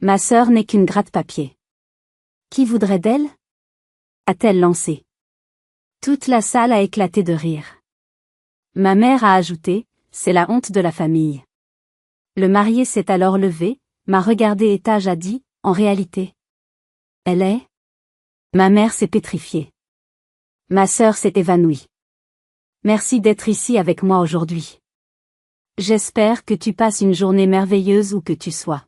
Ma sœur n'est qu'une gratte-papier. Qui voudrait d'elle? A-t-elle lancé. Toute la salle a éclaté de rire. Ma mère a ajouté, c'est la honte de la famille. Le marié s'est alors levé, m'a regardé et a dit, en réalité. Elle est? Ma mère s'est pétrifiée. Ma sœur s'est évanouie. Merci d'être ici avec moi aujourd'hui. J'espère que tu passes une journée merveilleuse où que tu sois.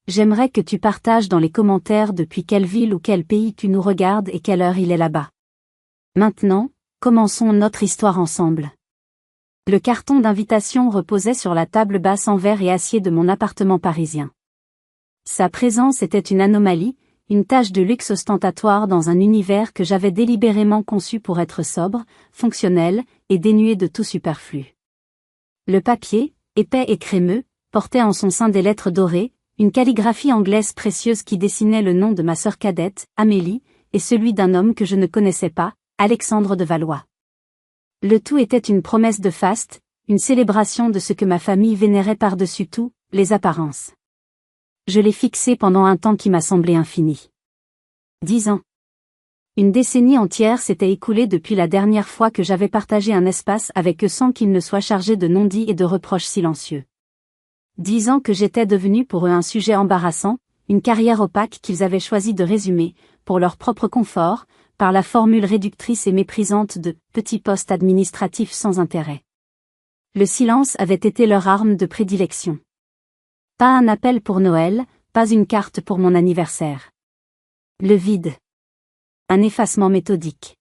J'aimerais que tu partages dans les commentaires depuis quelle ville ou quel pays tu nous regardes et quelle heure il est là-bas. Maintenant, commençons notre histoire ensemble. Le carton d'invitation reposait sur la table basse en verre et acier de mon appartement parisien. Sa présence était une anomalie, une tache de luxe ostentatoire dans un univers que j'avais délibérément conçu pour être sobre, fonctionnel, et dénué de tout superflu. Le papier, épais et crémeux, portait en son sein des lettres dorées, une calligraphie anglaise précieuse qui dessinait le nom de ma sœur cadette, Amélie, et celui d'un homme que je ne connaissais pas, Alexandre de Valois. Le tout était une promesse de faste, une célébration de ce que ma famille vénérait par-dessus tout, les apparences. Je l'ai fixé pendant un temps qui m'a semblé infini. 10 ans. Une décennie entière s'était écoulée depuis la dernière fois que j'avais partagé un espace avec eux sans qu'ils ne soient chargés de non-dits et de reproches silencieux. 10 ans que j'étais devenu pour eux un sujet embarrassant, une carrière opaque qu'ils avaient choisi de résumer, pour leur propre confort, par la formule réductrice et méprisante de « petit poste administratif sans intérêt ». Le silence avait été leur arme de prédilection. Pas un appel pour Noël, pas une carte pour mon anniversaire. Le vide. Un effacement méthodique.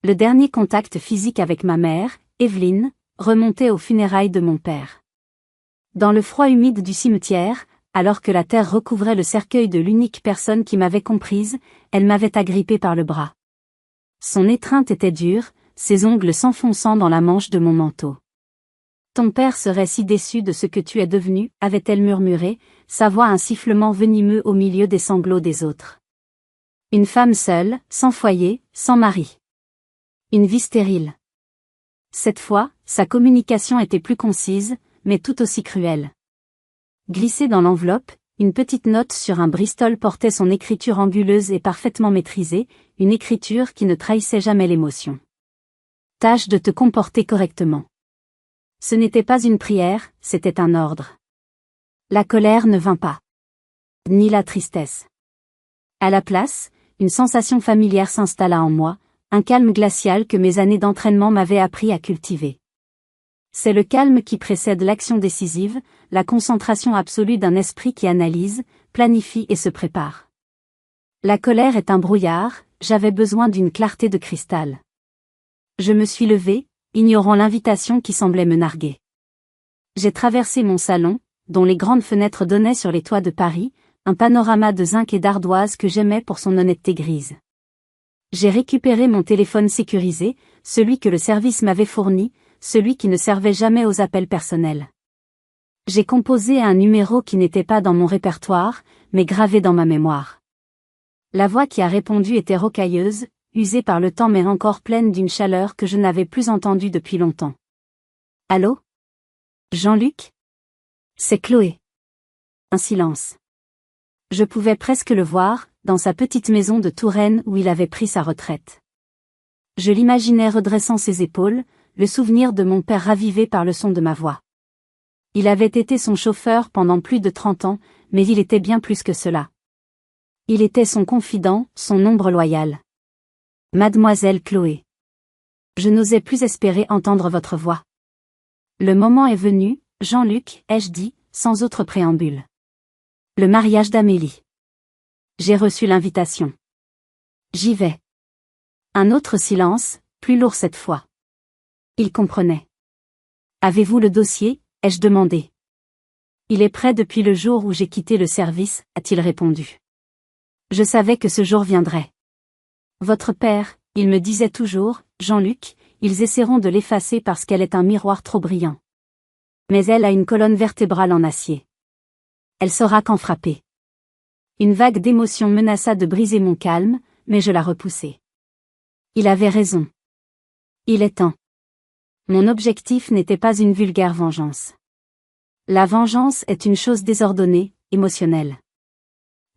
Le dernier contact physique avec ma mère, Evelyne, remontait aux funérailles de mon père. Dans le froid humide du cimetière, alors que la terre recouvrait le cercueil de l'unique personne qui m'avait comprise, elle m'avait agrippé par le bras. Son étreinte était dure, ses ongles s'enfonçant dans la manche de mon manteau. Ton père serait si déçu de ce que tu es devenu, avait-elle murmuré, sa voix un sifflement venimeux au milieu des sanglots des autres. Une femme seule, sans foyer, sans mari. Une vie stérile. Cette fois, sa communication était plus concise, mais tout aussi cruelle. Glissée dans l'enveloppe, une petite note sur un Bristol portait son écriture anguleuse et parfaitement maîtrisée, une écriture qui ne trahissait jamais l'émotion. Tâche de te comporter correctement. Ce n'était pas une prière, c'était un ordre. La colère ne vint pas. Ni la tristesse. À la place, une sensation familière s'installa en moi, un calme glacial que mes années d'entraînement m'avaient appris à cultiver. C'est le calme qui précède l'action décisive, la concentration absolue d'un esprit qui analyse, planifie et se prépare. La colère est un brouillard, j'avais besoin d'une clarté de cristal. Je me suis levé, ignorant l'invitation qui semblait me narguer. J'ai traversé mon salon, dont les grandes fenêtres donnaient sur les toits de Paris, un panorama de zinc et d'ardoise que j'aimais pour son honnêteté grise. J'ai récupéré mon téléphone sécurisé, celui que le service m'avait fourni, celui qui ne servait jamais aux appels personnels. J'ai composé un numéro qui n'était pas dans mon répertoire, mais gravé dans ma mémoire. La voix qui a répondu était rocailleuse, usée par le temps mais encore pleine d'une chaleur que je n'avais plus entendue depuis longtemps. Allô? Jean-Luc? C'est Chloé. Un silence. Je pouvais presque le voir, dans sa petite maison de Touraine où il avait pris sa retraite. Je l'imaginais redressant ses épaules, le souvenir de mon père ravivé par le son de ma voix. Il avait été son chauffeur pendant plus de 30 ans, mais il était bien plus que cela. Il était son confident, son ombre loyale. Mademoiselle Chloé. Je n'osais plus espérer entendre votre voix. Le moment est venu, Jean-Luc, ai-je dit, sans autre préambule. Le mariage d'Amélie. J'ai reçu l'invitation. J'y vais. Un autre silence, plus lourd cette fois. Il comprenait. Avez-vous le dossier, ai-je demandé. Il est prêt depuis le jour où j'ai quitté le service, a-t-il répondu. Je savais que ce jour viendrait. Votre père, il me disait toujours, Jean-Luc, ils essaieront de l'effacer parce qu'elle est un miroir trop brillant. Mais elle a une colonne vertébrale en acier. Elle saura qu'en frapper. Une vague d'émotion menaça de briser mon calme, mais je la repoussai. Il avait raison. Il est temps. Mon objectif n'était pas une vulgaire vengeance. La vengeance est une chose désordonnée, émotionnelle.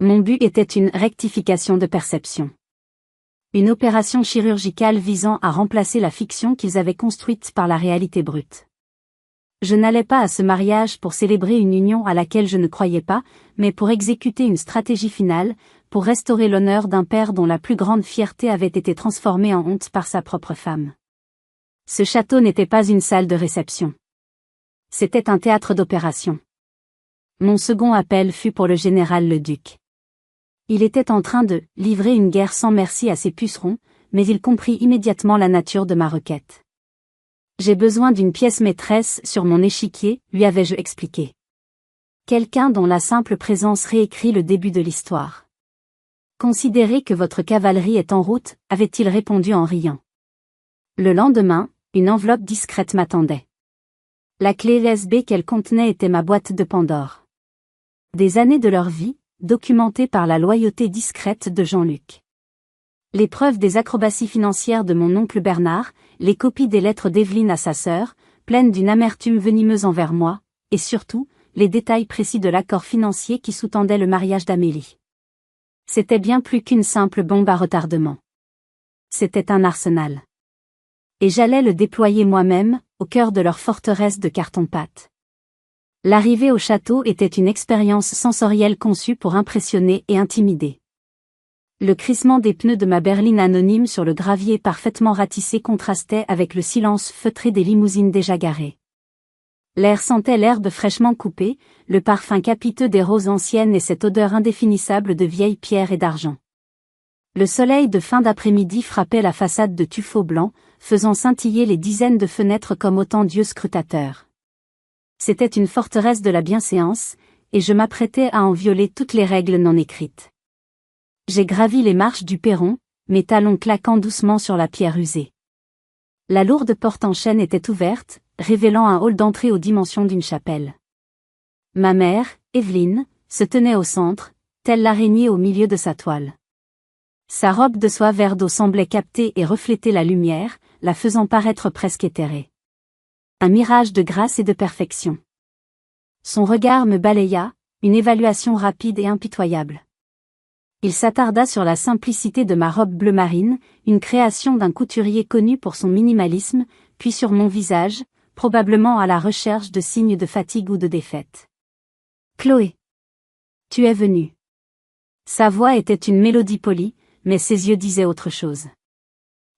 Mon but était une rectification de perception. Une opération chirurgicale visant à remplacer la fiction qu'ils avaient construite par la réalité brute. Je n'allais pas à ce mariage pour célébrer une union à laquelle je ne croyais pas, mais pour exécuter une stratégie finale, pour restaurer l'honneur d'un père dont la plus grande fierté avait été transformée en honte par sa propre femme. Ce château n'était pas une salle de réception. C'était un théâtre d'opération. Mon second appel fut pour le général Leduc. Il était en train de livrer une guerre sans merci à ses pucerons, mais il comprit immédiatement la nature de ma requête. J'ai besoin d'une pièce maîtresse sur mon échiquier, lui avais-je expliqué. Quelqu'un dont la simple présence réécrit le début de l'histoire. Considérez que votre cavalerie est en route, avait-il répondu en riant. Le lendemain, une enveloppe discrète m'attendait. La clé USB qu'elle contenait était ma boîte de Pandore. Des années de leur vie, documentées par la loyauté discrète de Jean-Luc. Les preuves des acrobaties financières de mon oncle Bernard, les copies des lettres d'Evelyne à sa sœur, pleines d'une amertume venimeuse envers moi, et surtout, les détails précis de l'accord financier qui sous-tendait le mariage d'Amélie. C'était bien plus qu'une simple bombe à retardement. C'était un arsenal. Et j'allais le déployer moi-même, au cœur de leur forteresse de carton-pâte. L'arrivée au château était une expérience sensorielle conçue pour impressionner et intimider. Le crissement des pneus de ma berline anonyme sur le gravier parfaitement ratissé contrastait avec le silence feutré des limousines déjà garées. L'air sentait l'herbe fraîchement coupée, le parfum capiteux des roses anciennes et cette odeur indéfinissable de vieilles pierres et d'argent. Le soleil de fin d'après-midi frappait la façade de tuffeau blanc, faisant scintiller les dizaines de fenêtres comme autant d'yeux scrutateurs. C'était une forteresse de la bienséance, et je m'apprêtais à en violer toutes les règles non écrites. J'ai gravi les marches du perron, mes talons claquant doucement sur la pierre usée. La lourde porte en chêne était ouverte, révélant un hall d'entrée aux dimensions d'une chapelle. Ma mère, Evelyne, se tenait au centre, telle l'araignée au milieu de sa toile. Sa robe de soie vert d'eau semblait capter et refléter la lumière, la faisant paraître presque éthérée. Un mirage de grâce et de perfection. Son regard me balaya, une évaluation rapide et impitoyable. Il s'attarda sur la simplicité de ma robe bleu marine, une création d'un couturier connu pour son minimalisme, puis sur mon visage, probablement à la recherche de signes de fatigue ou de défaite. Chloé. Tu es venue. Sa voix était une mélodie polie, mais ses yeux disaient autre chose.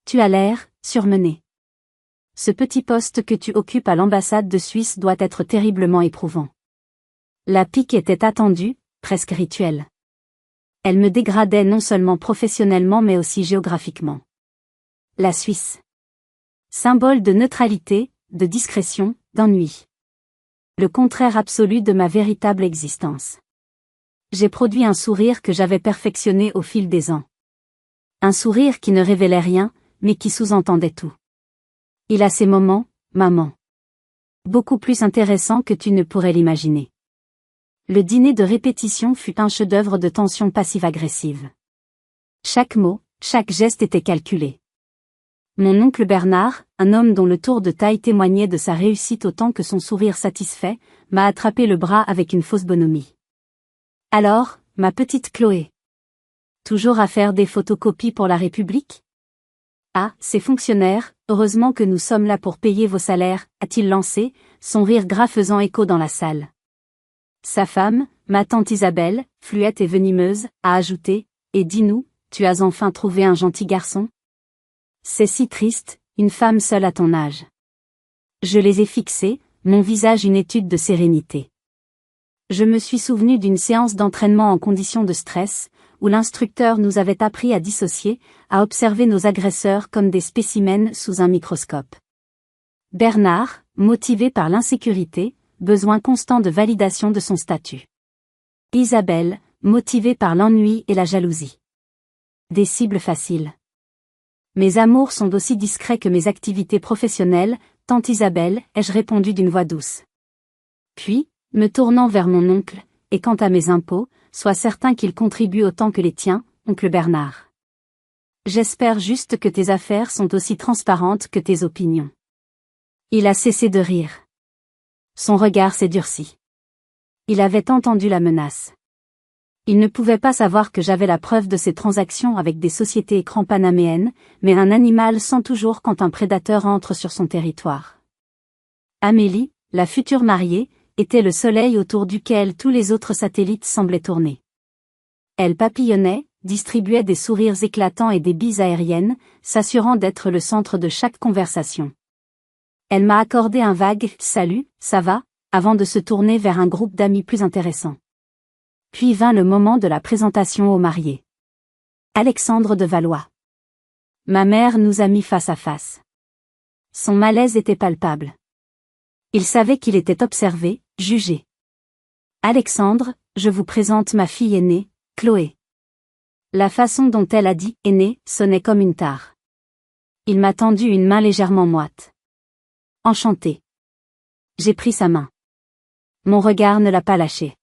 Tu as l'air surmené. Ce petit poste que tu occupes à l'ambassade de Suisse doit être terriblement éprouvant. La pique était attendue, presque rituelle. Elle me dégradait non seulement professionnellement mais aussi géographiquement. La Suisse. Symbole de neutralité, de discrétion, d'ennui. Le contraire absolu de ma véritable existence. J'ai produit un sourire que j'avais perfectionné au fil des ans. Un sourire qui ne révélait rien, mais qui sous-entendait tout. Il a ses moments, maman. Beaucoup plus intéressants que tu ne pourrais l'imaginer. Le dîner de répétition fut un chef-d'œuvre de tension passive-agressive. Chaque mot, chaque geste était calculé. Mon oncle Bernard, un homme dont le tour de taille témoignait de sa réussite autant que son sourire satisfait, m'a attrapé le bras avec une fausse bonhomie. Alors, ma petite Chloé. Toujours à faire des photocopies pour la République? Ah, ces fonctionnaires, heureusement que nous sommes là pour payer vos salaires, a-t-il lancé, son rire gras faisant écho dans la salle. Sa femme, ma tante Isabelle, fluette et venimeuse, a ajouté, et dis-nous, tu as enfin trouvé un gentil garçon? C'est si triste, une femme seule à ton âge. Je les ai fixés, mon visage une étude de sérénité. Je me suis souvenu d'une séance d'entraînement en conditions de stress, où l'instructeur nous avait appris à dissocier, à observer nos agresseurs comme des spécimens sous un microscope. Bernard, motivé par l'insécurité, besoin constant de validation de son statut. Isabelle, motivée par l'ennui et la jalousie. Des cibles faciles. Mes amours sont aussi discrets que mes activités professionnelles, tante Isabelle, ai-je répondu d'une voix douce. Puis, me tournant vers mon oncle, et quant à mes impôts, sois certain qu'ils contribuent autant que les tiens, oncle Bernard. J'espère juste que tes affaires sont aussi transparentes que tes opinions. Il a cessé de rire. Son regard s'est durci. Il avait entendu la menace. Il ne pouvait pas savoir que j'avais la preuve de ces transactions avec des sociétés écrans panaméennes, mais un animal sent toujours quand un prédateur entre sur son territoire. Amélie, la future mariée, était le soleil autour duquel tous les autres satellites semblaient tourner. Elle papillonnait, distribuait des sourires éclatants et des bises aériennes, s'assurant d'être le centre de chaque conversation. Elle m'a accordé un vague « Salut, ça va ?» avant de se tourner vers un groupe d'amis plus intéressant. Puis vint le moment de la présentation aux mariés. Alexandre de Valois. Ma mère nous a mis face à face. Son malaise était palpable. Il savait qu'il était observé, jugé. Alexandre, je vous présente ma fille aînée, Chloé. La façon dont elle a dit « aînée » sonnait comme une tare. Il m'a tendu une main légèrement moite. Enchanté. J'ai pris sa main. Mon regard ne l'a pas lâché.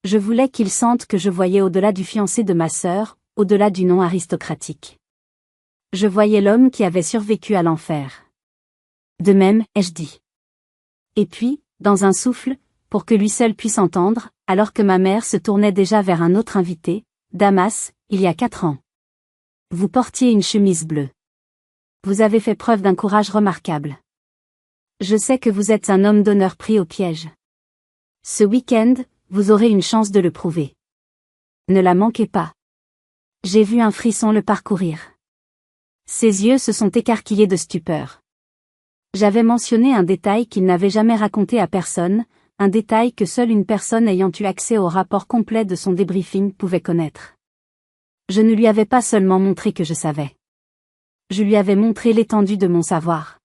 Je voulais qu'il sente que je voyais au-delà du fiancé de ma sœur, au-delà du nom aristocratique. Je voyais l'homme qui avait survécu à l'enfer. De même, ai-je dit. Et puis, dans un souffle, pour que lui seul puisse entendre, alors que ma mère se tournait déjà vers un autre invité, Damas, il y a 4 ans. Vous portiez une chemise bleue. Vous avez fait preuve d'un courage remarquable. Je sais que vous êtes un homme d'honneur pris au piège. Ce week-end, vous aurez une chance de le prouver. Ne la manquez pas. J'ai vu un frisson le parcourir. Ses yeux se sont écarquillés de stupeur. J'avais mentionné un détail qu'il n'avait jamais raconté à personne, un détail que seule une personne ayant eu accès au rapport complet de son débriefing pouvait connaître. Je ne lui avais pas seulement montré que je savais. Je lui avais montré l'étendue de mon savoir.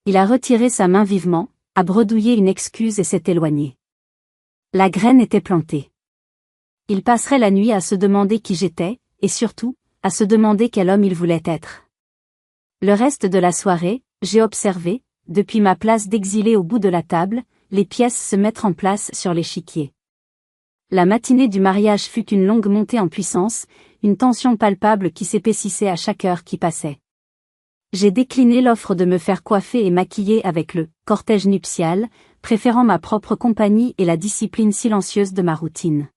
Il a retiré sa main vivement, a bredouillé une excuse et s'est éloigné. La graine était plantée. Il passerait la nuit à se demander qui j'étais, et surtout, à se demander quel homme il voulait être. Le reste de la soirée, j'ai observé, depuis ma place d'exilé au bout de la table, les pièces se mettre en place sur l'échiquier. La matinée du mariage fut une longue montée en puissance, une tension palpable qui s'épaississait à chaque heure qui passait. J'ai décliné l'offre de me faire coiffer et maquiller avec le cortège nuptial, préférant ma propre compagnie et la discipline silencieuse de ma routine.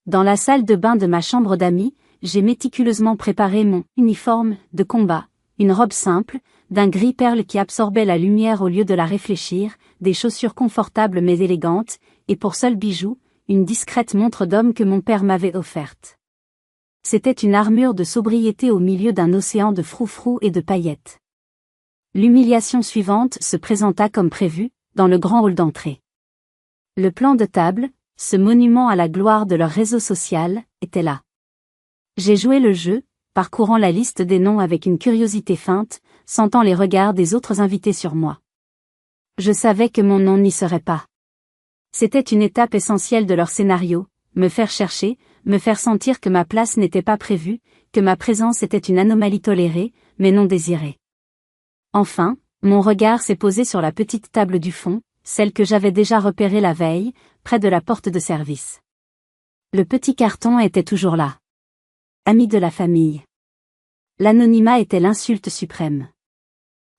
Dans la salle de bain de ma chambre d'amis, j'ai méticuleusement préparé mon uniforme de combat, une robe simple, d'un gris perle qui absorbait la lumière au lieu de la réfléchir, des chaussures confortables mais élégantes, et pour seul bijou, une discrète montre d'homme que mon père m'avait offerte. C'était une armure de sobriété au milieu d'un océan de froufrous et de paillettes. L'humiliation suivante se présenta comme prévu, dans le grand hall d'entrée. Le plan de table, ce monument à la gloire de leur réseau social, était là. J'ai joué le jeu, parcourant la liste des noms avec une curiosité feinte, sentant les regards des autres invités sur moi. Je savais que mon nom n'y serait pas. C'était une étape essentielle de leur scénario, me faire chercher, me faire sentir que ma place n'était pas prévue, que ma présence était une anomalie tolérée, mais non désirée. Enfin, mon regard s'est posé sur la petite table du fond, celle que j'avais déjà repérée la veille, près de la porte de service. Le petit carton était toujours là. Ami de la famille. L'anonymat était l'insulte suprême.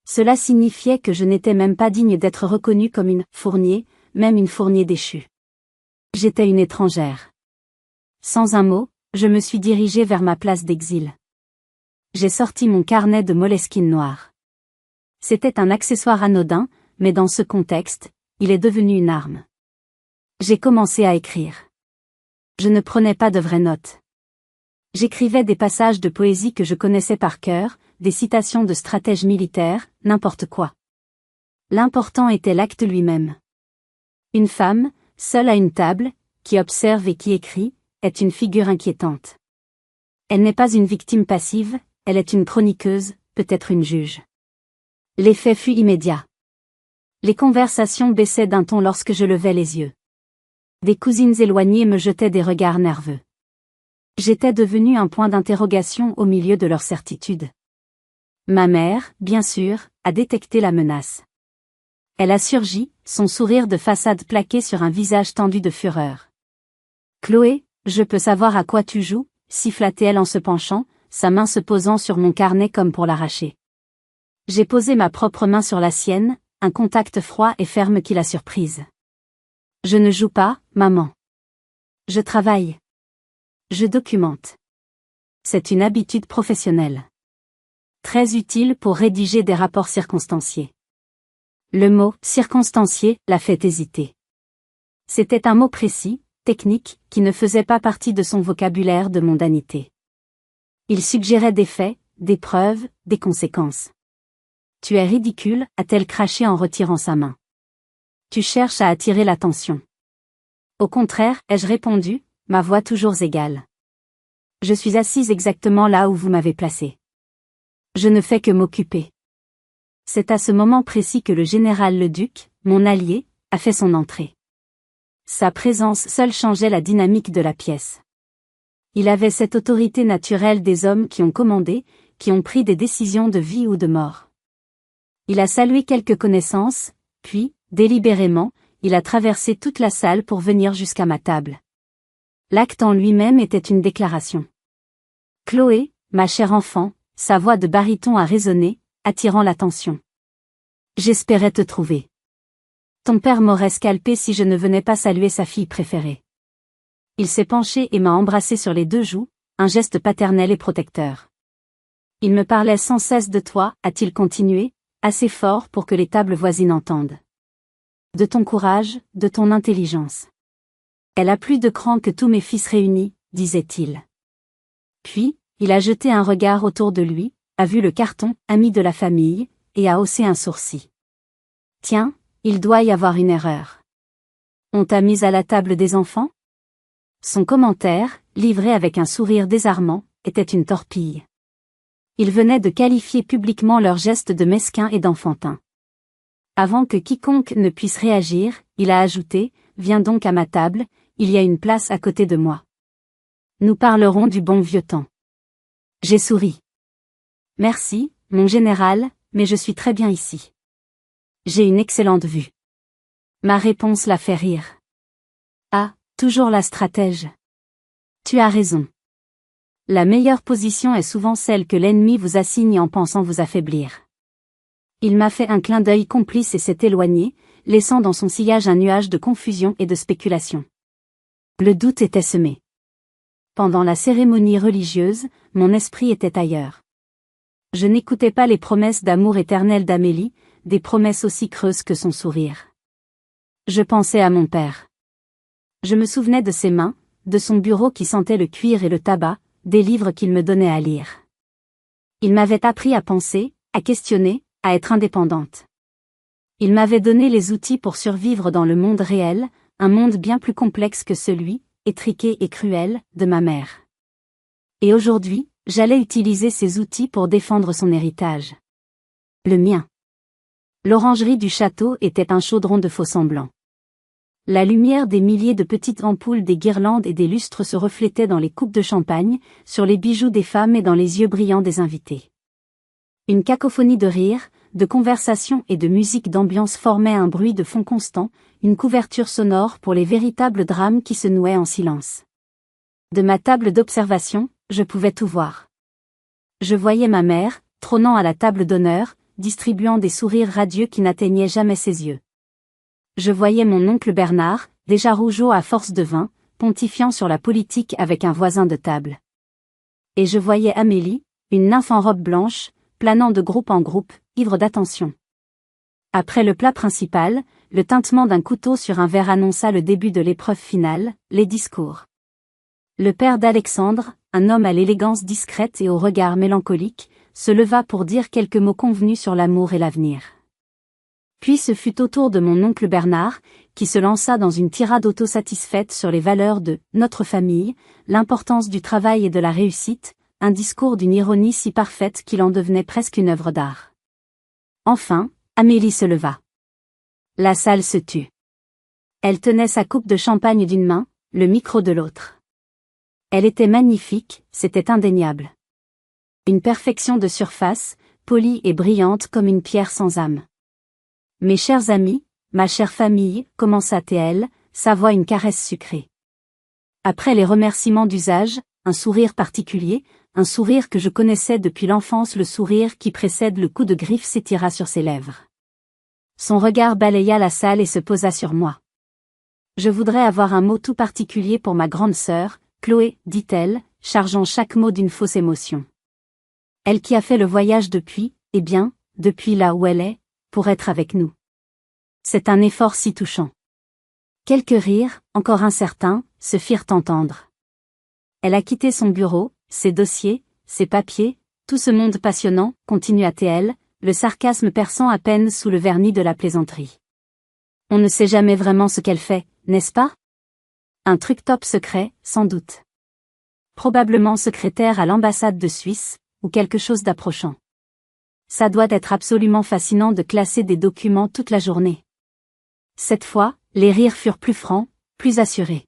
Cela signifiait que je n'étais même pas digne d'être reconnue comme une Fournier, même une Fournier déchue. J'étais une étrangère. Sans un mot, je me suis dirigée vers ma place d'exil. J'ai sorti mon carnet de Moleskine noir. C'était un accessoire anodin, mais dans ce contexte, il est devenu une arme. J'ai commencé à écrire. Je ne prenais pas de vraies notes. J'écrivais des passages de poésie que je connaissais par cœur, des citations de stratèges militaires, n'importe quoi. L'important était l'acte lui-même. Une femme, seule à une table, qui observe et qui écrit, est une figure inquiétante. Elle n'est pas une victime passive, elle est une chroniqueuse, peut-être une juge. L'effet fut immédiat. Les conversations baissaient d'un ton lorsque je levais les yeux. Des cousines éloignées me jetaient des regards nerveux. J'étais devenu un point d'interrogation au milieu de leur certitude. Ma mère, bien sûr, a détecté la menace. Elle a surgi, son sourire de façade plaqué sur un visage tendu de fureur. Chloé, je peux savoir à quoi tu joues, siffla-t-elle en se penchant, sa main se posant sur mon carnet comme pour l'arracher. J'ai posé ma propre main sur la sienne, un contact froid et ferme qui l'a surprise. Je ne joue pas, maman. Je travaille. Je documente. C'est une habitude professionnelle. Très utile pour rédiger des rapports circonstanciés. Le mot « circonstancié » l'a fait hésiter. C'était un mot précis, technique, qui ne faisait pas partie de son vocabulaire de mondanité. Il suggérait des faits, des preuves, des conséquences. « Tu es ridicule », a-t-elle craché en retirant sa main. « Tu cherches à attirer l'attention. » Au contraire, ai-je répondu, ma voix toujours égale. Je suis assise exactement là où vous m'avez placée. Je ne fais que m'occuper. C'est à ce moment précis que le général Leduc, mon allié, a fait son entrée. Sa présence seule changeait la dynamique de la pièce. Il avait cette autorité naturelle des hommes qui ont commandé, qui ont pris des décisions de vie ou de mort. Il a salué quelques connaissances, puis, délibérément, il a traversé toute la salle pour venir jusqu'à ma table. L'acte en lui-même était une déclaration. « Chloé, ma chère enfant », sa voix de baryton a résonné, attirant l'attention. « J'espérais te trouver. Ton père m'aurait scalpé si je ne venais pas saluer sa fille préférée. » Il s'est penché et m'a embrassé sur les 2 joues, un geste paternel et protecteur. « Il me parlait sans cesse de toi », a-t-il continué, assez fort pour que les tables voisines entendent. « De ton courage, de ton intelligence. Elle a plus de cran que tous mes fils réunis, disait-il. Puis, il a jeté un regard autour de lui, a vu le carton, ami de la famille, et a haussé un sourcil. Tiens, il doit y avoir une erreur. On t'a mise à la table des enfants ? Son commentaire, livré avec un sourire désarmant, était une torpille. Il venait de qualifier publiquement leur geste de mesquin et d'enfantin. Avant que quiconque ne puisse réagir, il a ajouté, « Viens donc à ma table, il y a une place à côté de moi. Nous parlerons du bon vieux temps. » J'ai souri. « Merci, mon général, mais je suis très bien ici. J'ai une excellente vue. » Ma réponse l'a fait rire. « Ah, toujours la stratège. Tu as raison. La meilleure position est souvent celle que l'ennemi vous assigne en pensant vous affaiblir. » Il m'a fait un clin d'œil complice et s'est éloigné, laissant dans son sillage un nuage de confusion et de spéculation. Le doute était semé. Pendant la cérémonie religieuse, mon esprit était ailleurs. Je n'écoutais pas les promesses d'amour éternel d'Amélie, des promesses aussi creuses que son sourire. Je pensais à mon père. Je me souvenais de ses mains, de son bureau qui sentait le cuir et le tabac, des livres qu'il me donnait à lire. Il m'avait appris à penser, à questionner, à être indépendante. Il m'avait donné les outils pour survivre dans le monde réel, un monde bien plus complexe que celui, étriqué et cruel, de ma mère. Et aujourd'hui, j'allais utiliser ces outils pour défendre son héritage. Le mien. L'orangerie du château était un chaudron de faux-semblants. La lumière des milliers de petites ampoules des guirlandes et des lustres se reflétait dans les coupes de champagne, sur les bijoux des femmes et dans les yeux brillants des invités. Une cacophonie de rires, de conversations et de musique d'ambiance formait un bruit de fond constant, une couverture sonore pour les véritables drames qui se nouaient en silence. De ma table d'observation, je pouvais tout voir. Je voyais ma mère, trônant à la table d'honneur, distribuant des sourires radieux qui n'atteignaient jamais ses yeux. Je voyais mon oncle Bernard, déjà rougeaud à force de vin, pontifiant sur la politique avec un voisin de table. Et je voyais Amélie, une nymphe en robe blanche, planant de groupe en groupe, ivre d'attention. Après le plat principal, le tintement d'un couteau sur un verre annonça le début de l'épreuve finale, les discours. Le père d'Alexandre, un homme à l'élégance discrète et au regard mélancolique, se leva pour dire quelques mots convenus sur l'amour et l'avenir. Puis ce fut au tour de mon oncle Bernard, qui se lança dans une tirade autosatisfaite sur les valeurs de « notre famille », l'importance du travail et de la réussite, un discours d'une ironie si parfaite qu'il en devenait presque une œuvre d'art. Enfin, Amélie se leva. La salle se tut. Elle tenait sa coupe de champagne d'une main, le micro de l'autre. Elle était magnifique, c'était indéniable. Une perfection de surface, polie et brillante comme une pierre sans âme. « Mes chers amis, ma chère famille », commença-t-elle, sa voix une caresse sucrée. Après les remerciements d'usage, un sourire particulier, un sourire que je connaissais depuis l'enfance, le sourire qui précède le coup de griffe s'étira sur ses lèvres. Son regard balaya la salle et se posa sur moi. « Je voudrais avoir un mot tout particulier pour ma grande sœur, Chloé, dit-elle, chargeant chaque mot d'une fausse émotion. Elle qui a fait le voyage depuis, eh bien, depuis là où elle est, pour être avec nous. C'est un effort si touchant. Quelques rires, encore incertains, se firent entendre. Elle a quitté son bureau, ses dossiers, ses papiers, tout ce monde passionnant, continua-t-elle, le sarcasme perçant à peine sous le vernis de la plaisanterie. On ne sait jamais vraiment ce qu'elle fait, n'est-ce pas? Un truc top secret, sans doute. Probablement secrétaire à l'ambassade de Suisse, ou quelque chose d'approchant. Ça doit être absolument fascinant de classer des documents toute la journée. Cette fois, les rires furent plus francs, plus assurés.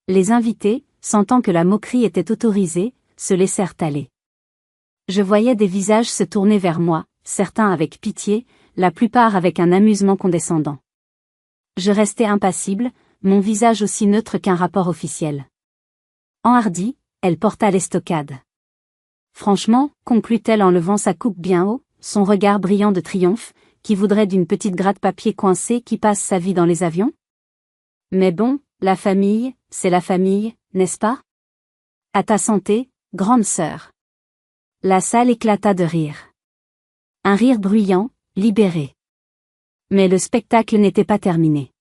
Les invités, sentant que la moquerie était autorisée, se laissèrent aller. Je voyais des visages se tourner vers moi, certains avec pitié, la plupart avec un amusement condescendant. Je restais impassible, mon visage aussi neutre qu'un rapport officiel. Enhardie, elle porta l'estocade. Franchement, conclut-elle en levant sa coupe bien haut, son regard brillant de triomphe, qui voudrait d'une petite gratte-papier coincée qui passe sa vie dans les avions? Mais bon, la famille, c'est la famille, n'est-ce pas? À ta santé, grande sœur. La salle éclata de rire. Un rire bruyant, libéré. Mais le spectacle n'était pas terminé.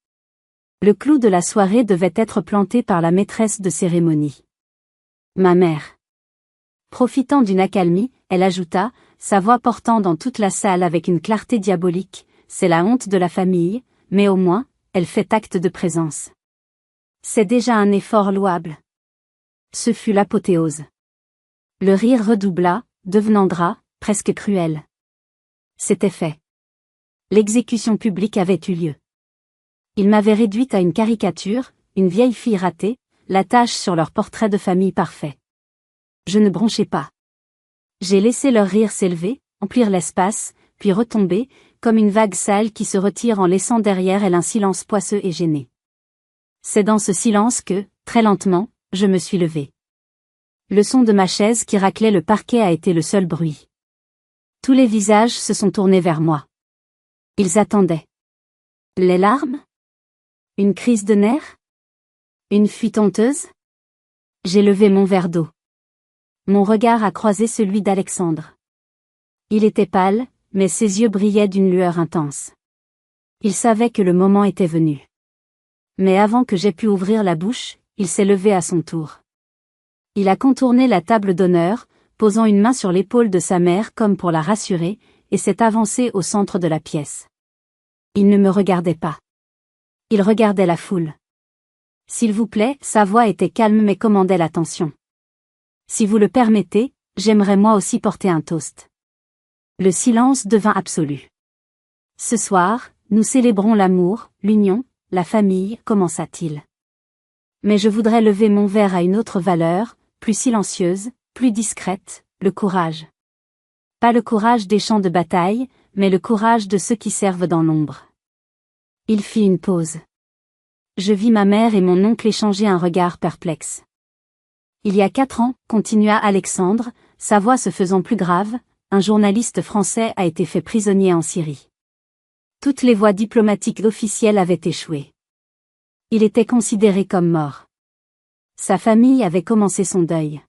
Le clou de la soirée devait être planté par la maîtresse de cérémonie. Ma mère. Profitant d'une accalmie, elle ajouta, sa voix portant dans toute la salle avec une clarté diabolique, c'est la honte de la famille, mais au moins, elle fait acte de présence. C'est déjà un effort louable. Ce fut l'apothéose. Le rire redoubla, devenant gras, presque cruel. C'était fait. L'exécution publique avait eu lieu. Il m'avait réduite à une caricature, une vieille fille ratée, la tache sur leur portrait de famille parfait. Je ne bronchais pas. J'ai laissé leur rire s'élever, emplir l'espace, puis retomber, comme une vague sale qui se retire en laissant derrière elle un silence poisseux et gêné. C'est dans ce silence que, très lentement, je me suis levée. Le son de ma chaise qui raclait le parquet a été le seul bruit. Tous les visages se sont tournés vers moi. Ils attendaient. Les larmes? Une crise de nerfs? Une fuite honteuse? J'ai levé mon verre d'eau. Mon regard a croisé celui d'Alexandre. Il était pâle, mais ses yeux brillaient d'une lueur intense. Il savait que le moment était venu. Mais avant que j'aie pu ouvrir la bouche, il s'est levé à son tour. Il a contourné la table d'honneur, posant une main sur l'épaule de sa mère comme pour la rassurer, et s'est avancé au centre de la pièce. Il ne me regardait pas. Il regardait la foule. S'il vous plaît, sa voix était calme mais commandait l'attention. Si vous le permettez, j'aimerais moi aussi porter un toast. Le silence devint absolu. Ce soir, nous célébrons l'amour, l'union, la famille, commença-t-il. Mais je voudrais lever mon verre à une autre valeur, plus silencieuse, plus discrète, le courage. Pas le courage des champs de bataille, mais le courage de ceux qui servent dans l'ombre. Il fit une pause. Je vis ma mère et mon oncle échanger un regard perplexe. Il y a 4 ans, continua Alexandre, sa voix se faisant plus grave, un journaliste français a été fait prisonnier en Syrie. Toutes les voies diplomatiques officielles avaient échoué. Il était considéré comme mort. Sa famille avait commencé son deuil.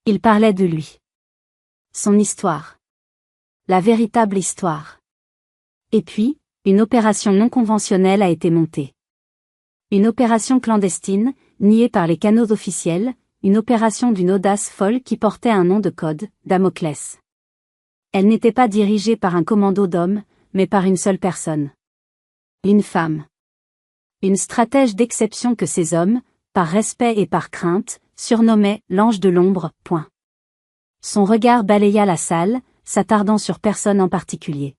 Il parlait de lui. Son histoire. La véritable histoire. Et puis, une opération non conventionnelle a été montée. Une opération clandestine, niée par les canaux officiels, une opération d'une audace folle qui portait un nom de code, Damoclès. Elle n'était pas dirigée par un commando d'hommes, mais par une seule personne. Une femme. Une stratège d'exception que ces hommes, par respect et par crainte, surnommaient l'ange de l'ombre, point. Son regard balaya la salle, s'attardant sur personne en particulier.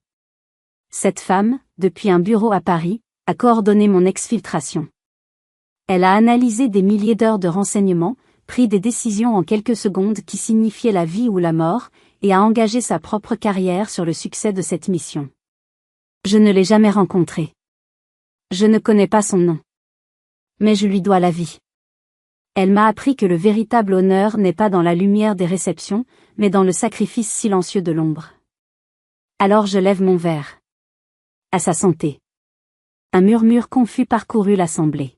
Cette femme, depuis un bureau à Paris, a coordonné mon exfiltration. Elle a analysé des milliers d'heures de renseignements, pris des décisions en quelques secondes qui signifiaient la vie ou la mort, et a engagé sa propre carrière sur le succès de cette mission. Je ne l'ai jamais rencontrée. Je ne connais pas son nom. Mais je lui dois la vie. Elle m'a appris que le véritable honneur n'est pas dans la lumière des réceptions, mais dans le sacrifice silencieux de l'ombre. Alors je lève mon verre. À sa santé. Un murmure confus parcourut l'assemblée.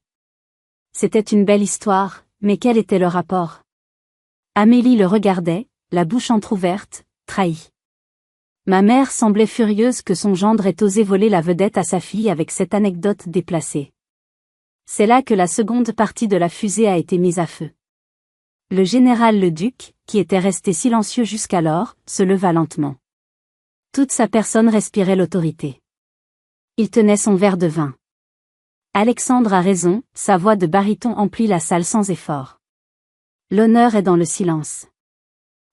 C'était une belle histoire, Mais quel était le rapport? Amélie le regardait, la bouche entr'ouverte, trahie. Ma mère semblait furieuse que son gendre ait osé voler la vedette à sa fille avec cette anecdote déplacée. C'est là que la seconde partie de la fusée a été mise à feu. Le général Leduc, qui était resté silencieux jusqu'alors, se leva lentement. Toute sa personne respirait l'autorité. Il tenait son verre de vin. Alexandre a raison, sa voix de baryton emplit la salle sans effort. L'honneur est dans le silence.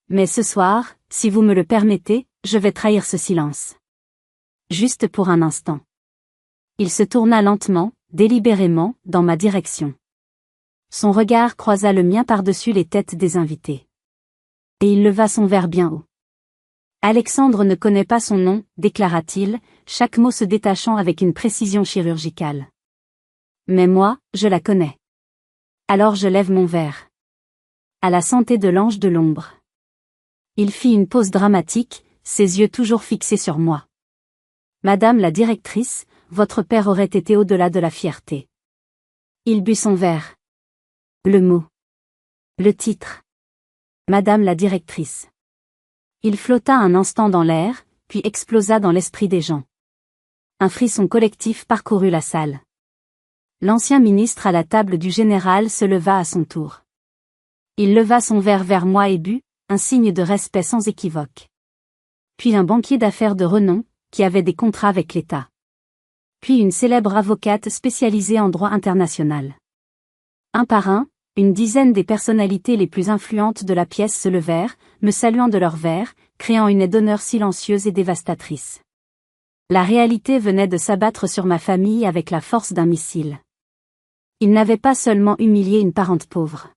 Mais ce soir, si vous me le permettez, je vais trahir ce silence. Juste pour un instant. Il se tourna lentement, délibérément, dans ma direction. Son regard croisa le mien par-dessus les têtes des invités. Et il leva son verre bien haut. Alexandre ne connaît pas son nom, déclara-t-il, chaque mot se détachant avec une précision chirurgicale. Mais moi, je la connais. Alors je lève mon verre. À la santé de l'ange de l'ombre. Il fit une pause dramatique, ses yeux toujours fixés sur moi. Madame la directrice, votre père aurait été au-delà de la fierté. Il but son verre. Le mot. Le titre. Madame la directrice. Il flotta un instant dans l'air, puis explosa dans l'esprit des gens. Un frisson collectif parcourut la salle. L'ancien ministre à la table du général se leva à son tour. Il leva son verre vers moi et but, un signe de respect sans équivoque. Puis un banquier d'affaires de renom, qui avait des contrats avec l'État. Puis une célèbre avocate spécialisée en droit international. Un par un, une dizaine des personnalités les plus influentes de la pièce se levèrent, me saluant de leur verre, créant une aide d'honneur silencieuse et dévastatrice. La réalité venait de s'abattre sur ma famille avec la force d'un missile. Ils n'avaient pas seulement humilié une parente pauvre.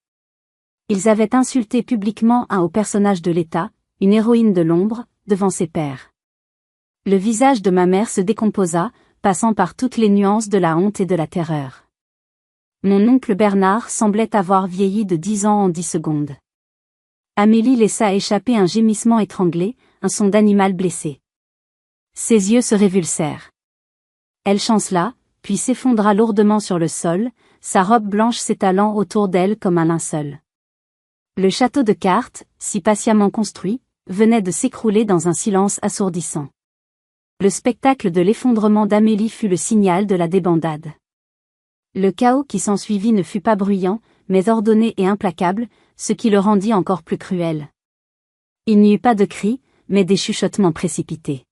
Ils avaient insulté publiquement un haut personnage de l'État, une héroïne de l'ombre, devant ses pairs. Le visage de ma mère se décomposa, passant par toutes les nuances de la honte et de la terreur. Mon oncle Bernard semblait avoir vieilli de 10 ans en 10 secondes. Amélie laissa échapper un gémissement étranglé, un son d'animal blessé. Ses yeux se révulsèrent. Elle chancela, puis s'effondra lourdement sur le sol, sa robe blanche s'étalant autour d'elle comme un linceul. Le château de cartes, si patiemment construit, venait de s'écrouler dans un silence assourdissant. Le spectacle de l'effondrement d'Amélie fut le signal de la débandade. Le chaos qui s'ensuivit ne fut pas bruyant, mais ordonné et implacable, ce qui le rendit encore plus cruel. Il n'y eut pas de cris, mais des chuchotements précipités.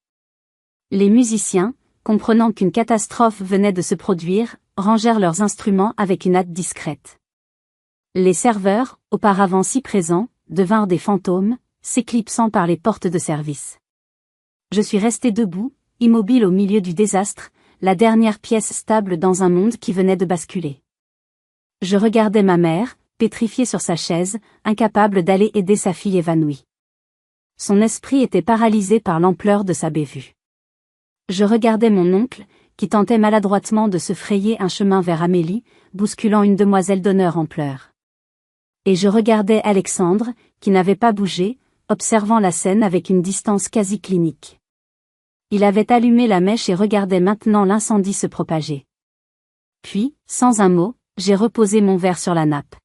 Les musiciens, comprenant qu'une catastrophe venait de se produire, rangèrent leurs instruments avec une hâte discrète. Les serveurs, auparavant si présents, devinrent des fantômes, s'éclipsant par les portes de service. Je suis resté debout, immobile au milieu du désastre, la dernière pièce stable dans un monde qui venait de basculer. Je regardais ma mère, pétrifiée sur sa chaise, incapable d'aller aider sa fille évanouie. Son esprit était paralysé par l'ampleur de sa bévue. Je regardais mon oncle, qui tentait maladroitement de se frayer un chemin vers Amélie, bousculant une demoiselle d'honneur en pleurs. Et je regardais Alexandre, qui n'avait pas bougé, observant la scène avec une distance quasi clinique. Il avait allumé la mèche et regardait maintenant l'incendie se propager. Puis, sans un mot, j'ai reposé mon verre sur la nappe.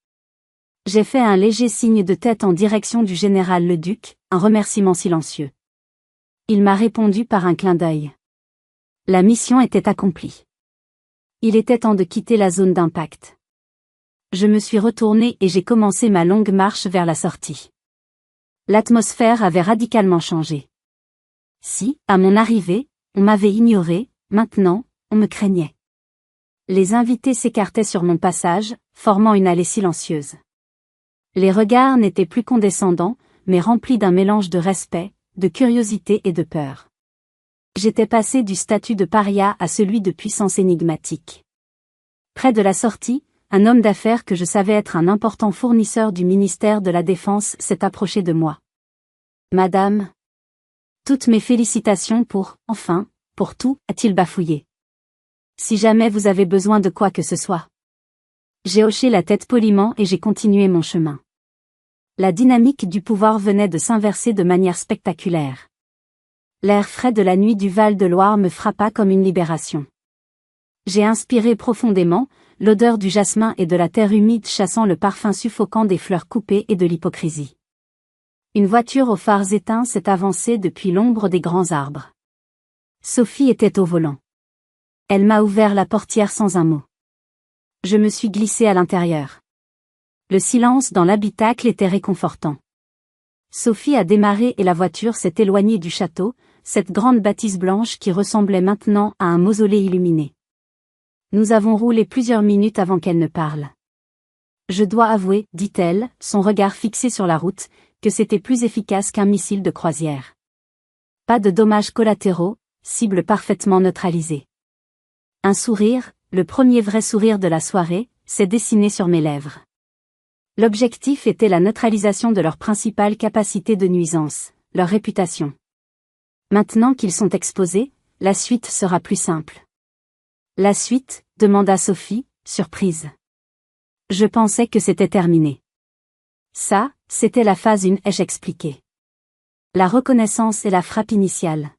J'ai fait un léger signe de tête en direction du général Leduc, un remerciement silencieux. Il m'a répondu par un clin d'œil. La mission était accomplie. Il était temps de quitter la zone d'impact. Je me suis retourné et j'ai commencé ma longue marche vers la sortie. L'atmosphère avait radicalement changé. Si, à mon arrivée, on m'avait ignoré, maintenant, on me craignait. Les invités s'écartaient sur mon passage, formant une allée silencieuse. Les regards n'étaient plus condescendants, mais remplis d'un mélange de respect, de curiosité et de peur. J'étais passé du statut de paria à celui de puissance énigmatique. Près de la sortie, un homme d'affaires que je savais être un important fournisseur du ministère de la Défense s'est approché de moi. Madame, toutes mes félicitations pour, enfin, pour tout, a-t-il bafouillé. Si jamais vous avez besoin de quoi que ce soit. J'ai hoché la tête poliment et j'ai continué mon chemin. La dynamique du pouvoir venait de s'inverser de manière spectaculaire. L'air frais de la nuit du Val-de-Loire me frappa comme une libération. J'ai inspiré profondément, l'odeur du jasmin et de la terre humide chassant le parfum suffocant des fleurs coupées et de l'hypocrisie. Une voiture aux phares éteints s'est avancée depuis l'ombre des grands arbres. Sophie était au volant. Elle m'a ouvert la portière sans un mot. Je me suis glissée à l'intérieur. Le silence dans l'habitacle était réconfortant. Sophie a démarré et la voiture s'est éloignée du château, cette grande bâtisse blanche qui ressemblait maintenant à un mausolée illuminé. Nous avons roulé plusieurs minutes avant qu'elle ne parle. Je dois avouer, dit-elle, son regard fixé sur la route, que c'était plus efficace qu'un missile de croisière. Pas de dommages collatéraux, cible parfaitement neutralisée. Un sourire, le premier vrai sourire de la soirée, s'est dessiné sur mes lèvres. L'objectif était la neutralisation de leur principale capacité de nuisance, leur réputation. Maintenant qu'ils sont exposés, la suite sera plus simple. La suite, demanda Sophie, surprise. Je pensais que c'était terminé. Ça, c'était la phase 1, ai-je expliqué. La reconnaissance et la frappe initiale.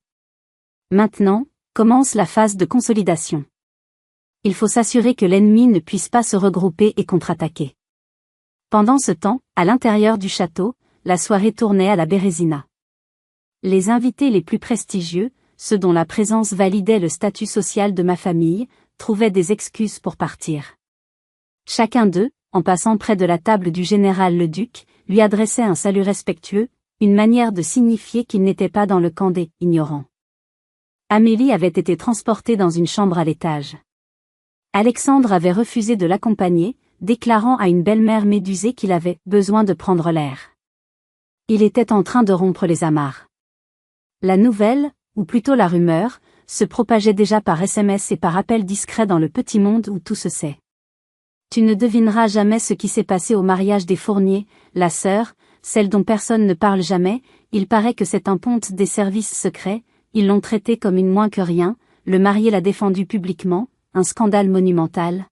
Maintenant, commence la phase de consolidation. Il faut s'assurer que l'ennemi ne puisse pas se regrouper et contre-attaquer. Pendant ce temps, à l'intérieur du château, la soirée tournait à la Bérésina. Les invités les plus prestigieux, ceux dont la présence validait le statut social de ma famille, trouvaient des excuses pour partir. Chacun d'eux, en passant près de la table du général le duc, lui adressait un salut respectueux, une manière de signifier qu'il n'était pas dans le camp des « ignorants ». Amélie avait été transportée dans une chambre à l'étage. Alexandre avait refusé de l'accompagner, déclarant à une belle-mère médusée qu'il avait besoin de prendre l'air. Il était en train de rompre les amarres. La nouvelle, ou plutôt la rumeur, se propageait déjà par SMS et par appel discret dans le petit monde où tout se sait. Tu ne devineras jamais ce qui s'est passé au mariage des Fournier, la sœur, celle dont personne ne parle jamais, il paraît que c'est un ponte des services secrets, ils l'ont traité comme une moins que rien, le marié l'a défendu publiquement, un scandale monumental.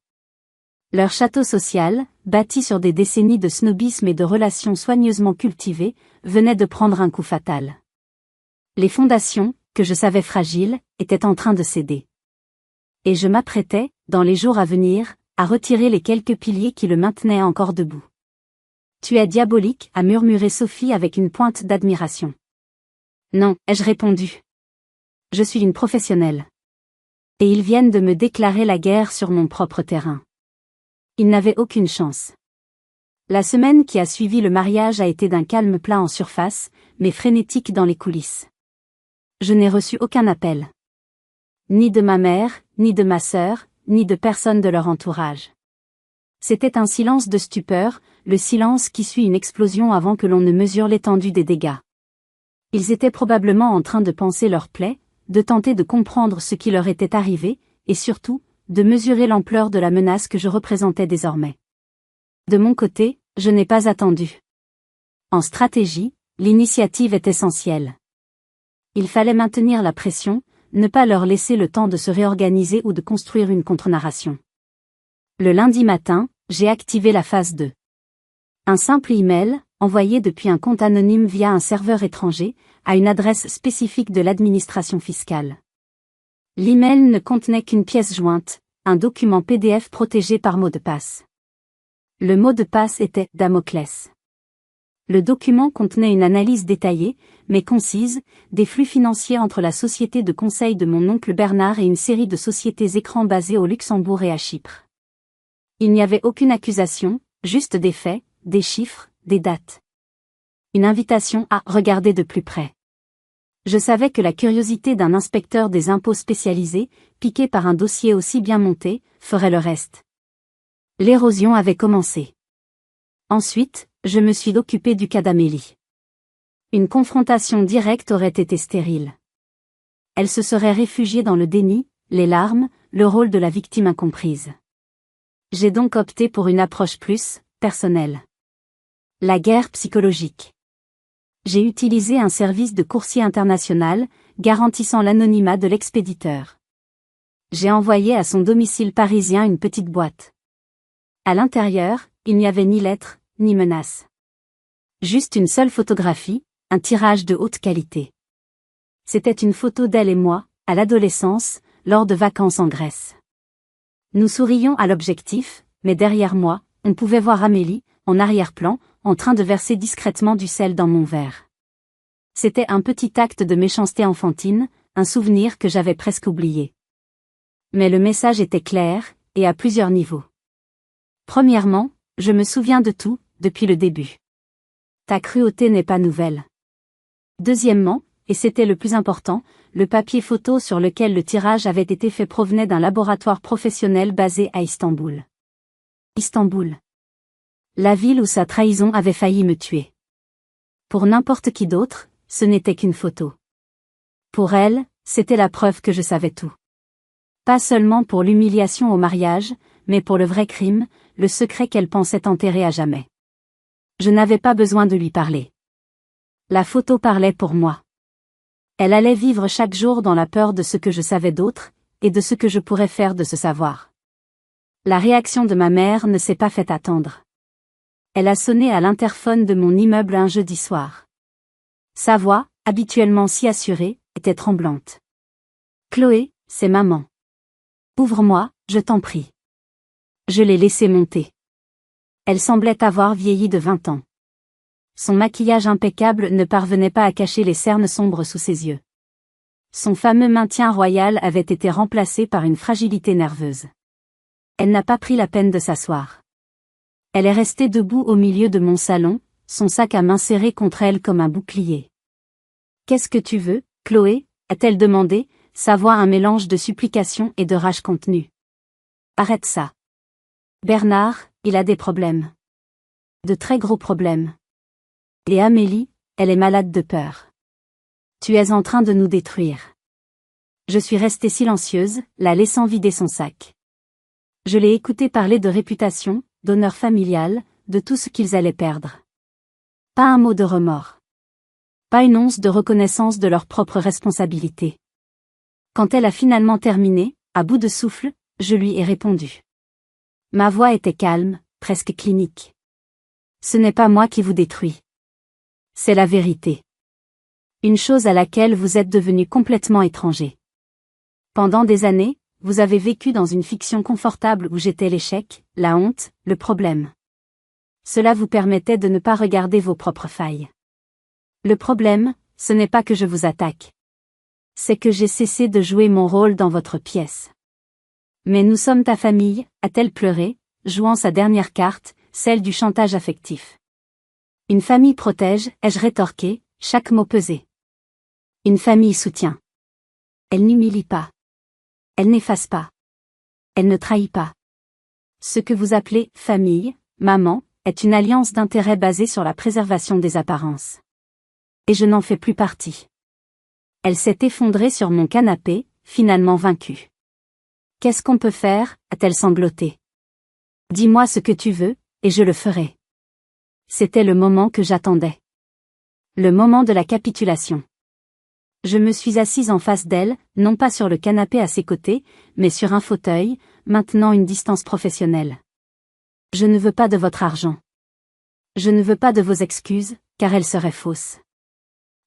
Leur château social, bâti sur des décennies de snobisme et de relations soigneusement cultivées, venait de prendre un coup fatal. Les fondations, que je savais fragiles, étaient en train de céder. Et je m'apprêtais, dans les jours à venir, à retirer les quelques piliers qui le maintenaient encore debout. Tu es diabolique, a murmuré Sophie avec une pointe d'admiration. Non, ai-je répondu. Je suis une professionnelle. Et ils viennent de me déclarer la guerre sur mon propre terrain. Ils n'avaient aucune chance. La semaine qui a suivi le mariage a été d'un calme plat en surface, mais frénétique dans les coulisses. Je n'ai reçu aucun appel. Ni de ma mère, ni de ma sœur, ni de personne de leur entourage. C'était un silence de stupeur, le silence qui suit une explosion avant que l'on ne mesure l'étendue des dégâts. Ils étaient probablement en train de panser leur plaie, de tenter de comprendre ce qui leur était arrivé, et surtout, de mesurer l'ampleur de la menace que je représentais désormais. De mon côté, je n'ai pas attendu. En stratégie, l'initiative est essentielle. Il fallait maintenir la pression, ne pas leur laisser le temps de se réorganiser ou de construire une contre-narration. Le lundi matin, j'ai activé la phase 2. Un simple email, envoyé depuis un compte anonyme via un serveur étranger, à une adresse spécifique de l'administration fiscale. L'email ne contenait qu'une pièce jointe, un document PDF protégé par mot de passe. Le mot de passe était « Damoclès ». Le document contenait une analyse détaillée, mais concise, des flux financiers entre la société de conseil de mon oncle Bernard et une série de sociétés écrans basées au Luxembourg et à Chypre. Il n'y avait aucune accusation, juste des faits, des chiffres, des dates. Une invitation à regarder de plus près. Je savais que la curiosité d'un inspecteur des impôts spécialisé, piqué par un dossier aussi bien monté, ferait le reste. L'érosion avait commencé. Ensuite, je me suis occupé du cas d'Amélie. Une confrontation directe aurait été stérile. Elle se serait réfugiée dans le déni, les larmes, le rôle de la victime incomprise. J'ai donc opté pour une approche plus personnelle. La guerre psychologique. J'ai utilisé un service de coursier international, garantissant l'anonymat de l'expéditeur. J'ai envoyé à son domicile parisien une petite boîte. À l'intérieur, il n'y avait ni lettres, ni menaces. Juste une seule photographie, un tirage de haute qualité. C'était une photo d'elle et moi, à l'adolescence, lors de vacances en Grèce. Nous sourions à l'objectif, mais derrière moi, on pouvait voir Amélie, en arrière-plan, en train de verser discrètement du sel dans mon verre. C'était un petit acte de méchanceté enfantine, un souvenir que j'avais presque oublié. Mais le message était clair, et à plusieurs niveaux. Premièrement, je me souviens de tout, depuis le début. Ta cruauté n'est pas nouvelle. Deuxièmement, et c'était le plus important, le papier photo sur lequel le tirage avait été fait provenait d'un laboratoire professionnel basé à Istanbul. Istanbul. La ville où sa trahison avait failli me tuer. Pour n'importe qui d'autre, ce n'était qu'une photo. Pour elle, c'était la preuve que je savais tout. Pas seulement pour l'humiliation au mariage, mais pour le vrai crime, le secret qu'elle pensait enterrer à jamais. Je n'avais pas besoin de lui parler. La photo parlait pour moi. Elle allait vivre chaque jour dans la peur de ce que je savais d'autre, et de ce que je pourrais faire de ce savoir. La réaction de ma mère ne s'est pas fait attendre. Elle a sonné à l'interphone de mon immeuble un jeudi soir. Sa voix, habituellement si assurée, était tremblante. « Chloé, c'est maman. Ouvre-moi, je t'en prie. » Je l'ai laissée monter. Elle semblait avoir vieilli de 20 ans. Son maquillage impeccable ne parvenait pas à cacher les cernes sombres sous ses yeux. Son fameux maintien royal avait été remplacé par une fragilité nerveuse. Elle n'a pas pris la peine de s'asseoir. Elle est restée debout au milieu de mon salon, son sac à main serré contre elle comme un bouclier. « Qu'est-ce que tu veux, Chloé ?» a-t-elle demandé, sa voix un mélange de supplication et de rage contenue. « Arrête ça. Bernard, il a des problèmes. De très gros problèmes. Et Amélie, elle est malade de peur. Tu es en train de nous détruire. » Je suis restée silencieuse, la laissant vider son sac. Je l'ai écouté parler de réputation, d'honneur familial, de tout ce qu'ils allaient perdre. Pas un mot de remords. Pas une once de reconnaissance de leur propre responsabilité. Quand elle a finalement terminé, à bout de souffle, je lui ai répondu. Ma voix était calme, presque clinique. Ce n'est pas moi qui vous détruis. C'est la vérité. Une chose à laquelle vous êtes devenu complètement étranger. Pendant des années, vous avez vécu dans une fiction confortable où j'étais l'échec, la honte, le problème. Cela vous permettait de ne pas regarder vos propres failles. Le problème, ce n'est pas que je vous attaque. C'est que j'ai cessé de jouer mon rôle dans votre pièce. Mais nous sommes ta famille, a-t-elle pleuré, jouant sa dernière carte, celle du chantage affectif. Une famille protège, ai-je rétorqué, chaque mot pesé. Une famille soutient. Elle n'humilie pas. Elle n'efface pas. Elle ne trahit pas. Ce que vous appelez « famille », maman, est une alliance d'intérêts basée sur la préservation des apparences. Et je n'en fais plus partie. Elle s'est effondrée sur mon canapé, finalement vaincue. Qu'est-ce qu'on peut faire, a-t-elle sangloté. Dis-moi ce que tu veux, et je le ferai. C'était le moment que j'attendais. Le moment de la capitulation. Je me suis assise en face d'elle, non pas sur le canapé à ses côtés, mais sur un fauteuil, maintenant une distance professionnelle. Je ne veux pas de votre argent. Je ne veux pas de vos excuses, car elles seraient fausses.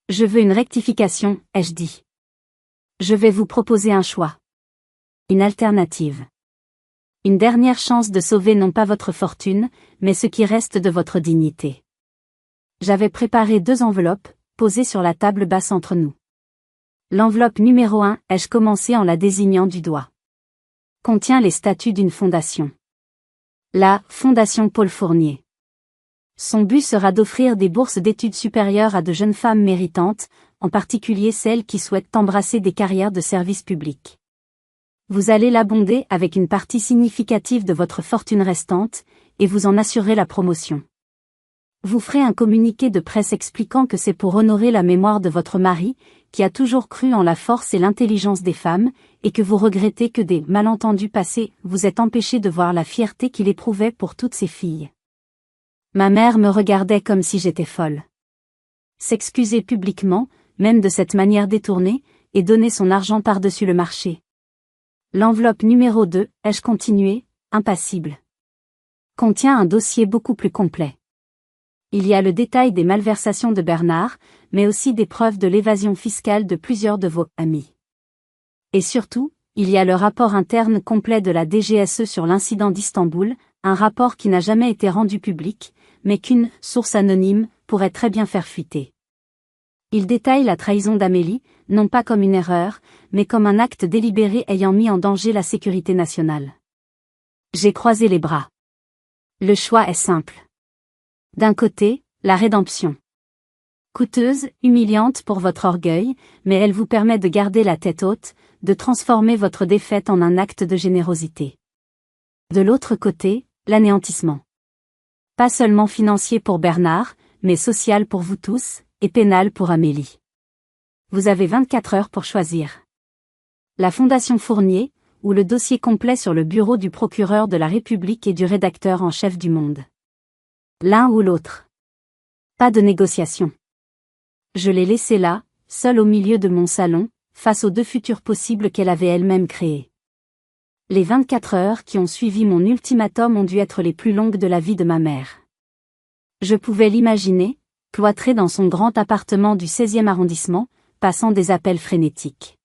Je veux une rectification, ai-je dit. Je vais vous proposer un choix. Une alternative. Une dernière chance de sauver non pas votre fortune, mais ce qui reste de votre dignité. J'avais préparé 2 enveloppes, posées sur la table basse entre nous. L'enveloppe numéro 1, ai-je commencé en la désignant du doigt. Contient les statuts d'une fondation. La Fondation Paul Fournier. Son but sera d'offrir des bourses d'études supérieures à de jeunes femmes méritantes, en particulier celles qui souhaitent embrasser des carrières de service public. Vous allez l'abonder avec une partie significative de votre fortune restante, et vous en assurerez la promotion. Vous ferez un communiqué de presse expliquant que c'est pour honorer la mémoire de votre mari, qui a toujours cru en la force et l'intelligence des femmes, et que vous regrettez que des malentendus passés vous aient empêché de voir la fierté qu'il éprouvait pour toutes ses filles. Ma mère me regardait comme si j'étais folle. S'excuser publiquement, même de cette manière détournée, et donner son argent par-dessus le marché. L'enveloppe numéro 2, ai-je continué, impassible. Contient un dossier beaucoup plus complet. Il y a le détail des malversations de Bernard, mais aussi des preuves de l'évasion fiscale de plusieurs de vos amis. Et surtout, il y a le rapport interne complet de la DGSE sur l'incident d'Istanbul, un rapport qui n'a jamais été rendu public, mais qu'une source anonyme pourrait très bien faire fuiter. Il détaille la trahison d'Amélie, non pas comme une erreur, mais comme un acte délibéré ayant mis en danger la sécurité nationale. J'ai croisé les bras. Le choix est simple. D'un côté, la rédemption. Coûteuse, humiliante pour votre orgueil, mais elle vous permet de garder la tête haute, de transformer votre défaite en un acte de générosité. De l'autre côté, l'anéantissement. Pas seulement financier pour Bernard, mais social pour vous tous, et pénal pour Amélie. Vous avez 24 heures pour choisir. La Fondation Fournier, ou le dossier complet sur le bureau du procureur de la République et du rédacteur en chef du Monde. L'un ou l'autre. Pas de négociation. Je l'ai laissée là, seule au milieu de mon salon, face aux deux futurs possibles qu'elle avait elle-même créés. Les 24 heures qui ont suivi mon ultimatum ont dû être les plus longues de la vie de ma mère. Je pouvais l'imaginer, cloîtrée dans son grand appartement du 16e arrondissement, passant des appels frénétiques.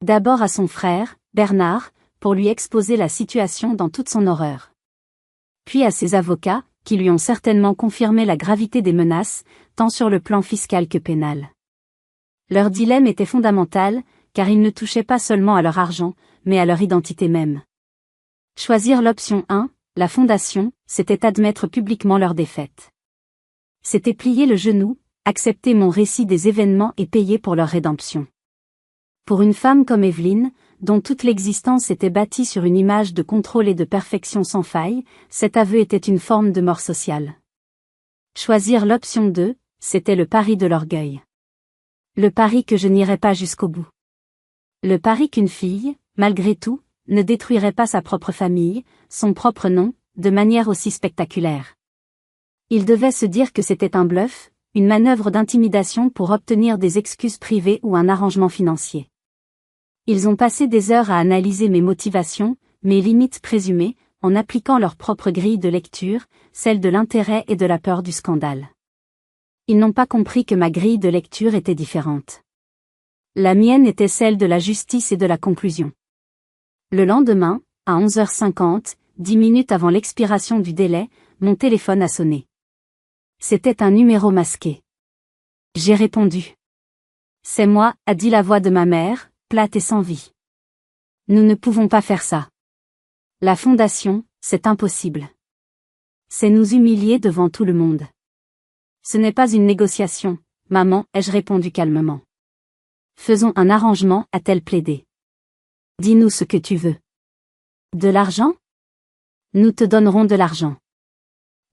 D'abord à son frère, Bernard, pour lui exposer la situation dans toute son horreur. Puis à ses avocats, qui lui ont certainement confirmé la gravité des menaces, tant sur le plan fiscal que pénal. Leur dilemme était fondamental, car ils ne touchaient pas seulement à leur argent, mais à leur identité même. Choisir l'option 1, la fondation, c'était admettre publiquement leur défaite. C'était plier le genou, accepter mon récit des événements et payer pour leur rédemption. Pour une femme comme Evelyne, dont toute l'existence était bâtie sur une image de contrôle et de perfection sans faille, cet aveu était une forme de mort sociale. Choisir l'option 2, c'était le pari de l'orgueil. Le pari que je n'irais pas jusqu'au bout. Le pari qu'une fille, malgré tout, ne détruirait pas sa propre famille, son propre nom, de manière aussi spectaculaire. Il devait se dire que c'était un bluff, une manœuvre d'intimidation pour obtenir des excuses privées ou un arrangement financier. Ils ont passé des heures à analyser mes motivations, mes limites présumées, en appliquant leur propre grille de lecture, celle de l'intérêt et de la peur du scandale. Ils n'ont pas compris que ma grille de lecture était différente. La mienne était celle de la justice et de la conclusion. Le lendemain, à 11h50, 10 minutes avant l'expiration du délai, mon téléphone a sonné. C'était un numéro masqué. J'ai répondu. C'est moi, a dit la voix de ma mère, plate et sans vie. Nous ne pouvons pas faire ça. La fondation, c'est impossible. C'est nous humilier devant tout le monde. Ce n'est pas une négociation, maman, ai-je répondu calmement. Faisons un arrangement, a-t-elle plaidé. Dis-nous ce que tu veux. De l'argent? Nous te donnerons de l'argent.